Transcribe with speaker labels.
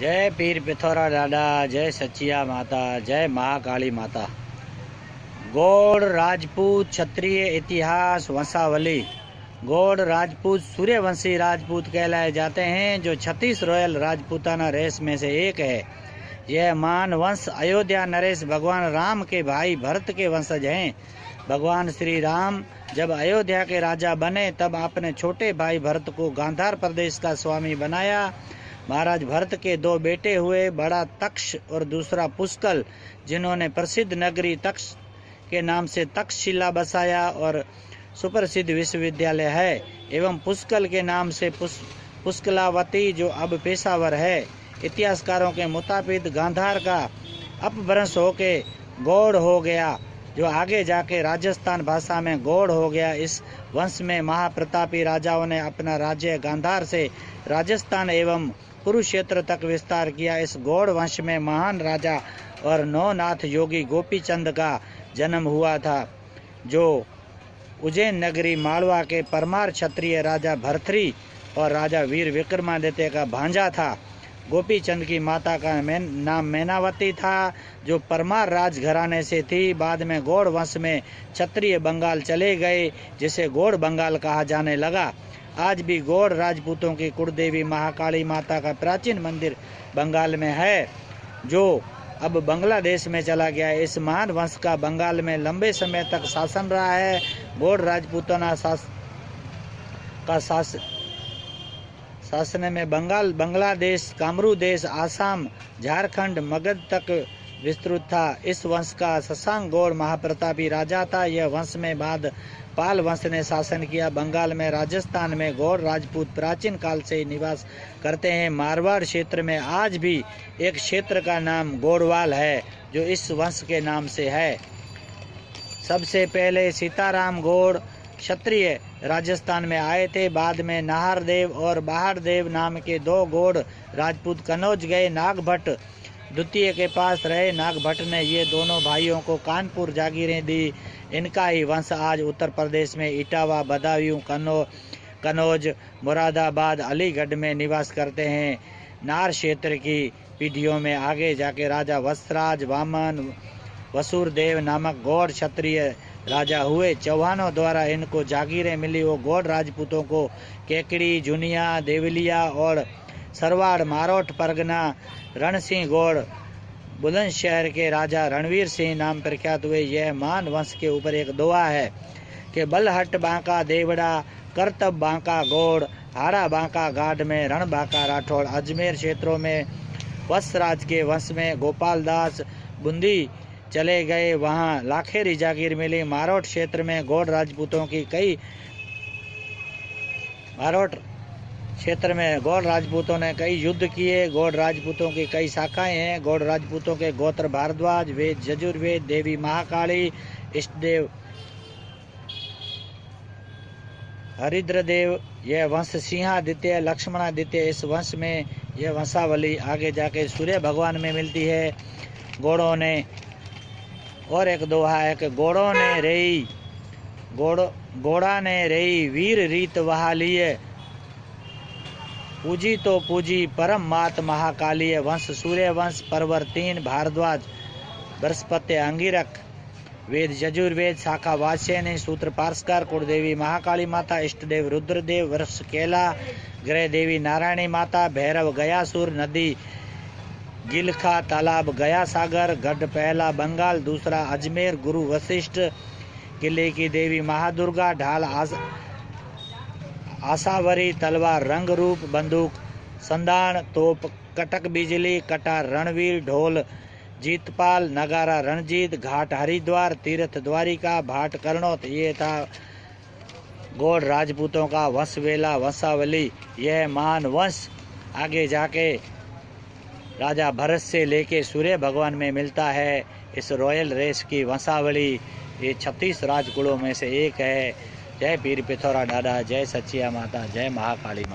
Speaker 1: जय पीर पिथौरा डाडा, जय सचिया माता, जय महाकाली माता। गौड़ राजपूत क्षत्रिय इतिहास वंशावली। गौड़ राजपूत सूर्यवंशी राजपूत कहलाए जाते हैं, जो 36 रॉयल राजपूताना रेस में से एक है। यह मान वंश अयोध्या नरेश भगवान राम के भाई भरत के वंशज हैं। भगवान श्री राम जब अयोध्या के राजा बने तब अपने छोटे भाई भरत को गांधार प्रदेश का स्वामी बनाया। महाराज भरत के 2 बेटे हुए, बड़ा तक्ष और दूसरा पुष्कल, जिन्होंने प्रसिद्ध नगरी तक्ष के नाम से तक्षशिला बसाया और सुप्रसिद्ध विश्वविद्यालय है, एवं पुष्कल के नाम से पुष्कलावती, जो अब पेशावर है। इतिहासकारों के मुताबिक गांधार का अपभ्रंश होके गौड़ हो गया, जो आगे जाके राजस्थान भाषा में गौड़ हो गया। इस वंश में महाप्रतापी राजाओं ने अपना राज्य गांधार से राजस्थान एवं कुरुक्षेत्र तक विस्तार किया। इस गौड़ वंश में महान राजा और नौनाथ योगी गोपीचंद का जन्म हुआ था, जो उज्जैन नगरी मालवा के परमार क्षत्रिय राजा भरथरी और राजा वीर विक्रमादित्य का भांजा था। गोपीचंद की माता का नाम मैनावती था, जो परमार राजघराने से थी। बाद में गौड़ वंश में क्षत्रिय बंगाल चले गए, जिसे गौड़ बंगाल कहा जाने लगा। आज भी गौड़ राजपूतों की कुलदेवी महाकाली माता का प्राचीन मंदिर बंगाल में है, जो अब बांग्लादेश में चला गया। इस महान वंश का बंगाल में लंबे समय तक शासन रहा है। गौड़ राजपूताना शासन में बांग्लादेश, कामरू देश, आसाम, झारखंड, मगध तक विस्तृत था। इस वंश का शशांक गौड़ महाप्रतापी राजा था। यह वंश में बाद पाल वंश ने शासन किया। बंगाल में, राजस्थान में गौड़ राजपूत प्राचीन काल से निवास करते हैं। मारवाड़ क्षेत्र में आज भी एक क्षेत्र का नाम गौड़वाल है, जो इस वंश के नाम से है। सबसे पहले सीताराम गौड़ क्षत्रिय राजस्थान में आए थे। बाद में नाहरदेव और बाहरदेव नाम के 2 गौड़ राजपूत कनौज गए। नागभट्ट द्वितीय के पास रहे। नागभट्ट ने ये दोनों भाइयों को कानपुर जागीरें दी। इनका ही वंश आज उत्तर प्रदेश में इटावा, बदायूं, कनौज, मुरादाबाद, अलीगढ़ में निवास करते हैं। नार क्षेत्र की पीढ़ियों में आगे जाके राजा वत्सराज, वामन, वसुरदेव नामक गौड़ क्षत्रिय राजा हुए। चौहानों द्वारा इनको जागीरें मिली। वो गौड़ राजपूतों को केकड़ी, जुनिया, देवलिया और सरवाड़, मारोट परगना, रणसिंह गौड़ बुलंदशहर के राजा रणवीर सिंह नाम प्रख्यात हुए। यह मान वंश के ऊपर एक दोहा है कि बलहट बांका देवड़ा, करतब बांका गौड़, हाड़ा बांका गाढ़ में, रण बांका राठौड़। अजमेर क्षेत्रों में वत्सराज के वंश में गोपाल दास बूंदी चले गए, वहाँ लाखेरी जागीर मिली। मारोट क्षेत्र में गौड़ राजपूतों ने कई युद्ध किए। गौड़ राजपूतों की कई शाखाएं हैं। गौड़ राजपूतों के गोत्र भारद्वाज, वेद यजुर्वेद, देवी महाकाली, इष्टदेव हरिद्रदेव। यह वंश सिंहादित्य, लक्ष्मणादित्य, इस वंश में यह वंशावली आगे जाके सूर्य भगवान में मिलती है। गौड़ों ने और एक दोहा है कि घोड़ा ने रही वीर रीत वहा लिए, पूजी तो पूजी परम मात महाकालीय। वंश सूर्य वंश, परवर 3, भारद्वाज, बृहस्पति, अंगिरक। वेद यजुर्वेद, शाखा वात्स्ययनी, सूत्र पारस्कर। कुलदेवी महाकाली माता, इष्टदेव रुद्रदेव, वृक्ष केला, ग्रह देवी नारायणी माता, भैरव गयासुर, नदी गिलखा, तालाब गया सागर। गढ़ पहला बंगाल, दूसरा अजमेर, गुरु वशिष्ठ। किले की देवी महादुर्गा, ढाल आसावरी, तलवार रंग रूप, बंदूक संदान, तोप कटक बिजली, कटार रणवीर, ढोल जीतपाल, नगारा रणजीत, घाट हरिद्वार, तीर्थ द्वारिका, भाट करनौत। ये था गौड़ राजपूतों का वंशवेला वंशावली। यह महान वंश आगे जाके राजा भरत से लेके सूर्य भगवान में मिलता है। इस रॉयल रेस की वंशावली ये 36 राजकुलों में से एक है। जय पीर पिथौरा डाडा, जय सचिया माता, जय महाकाली माता।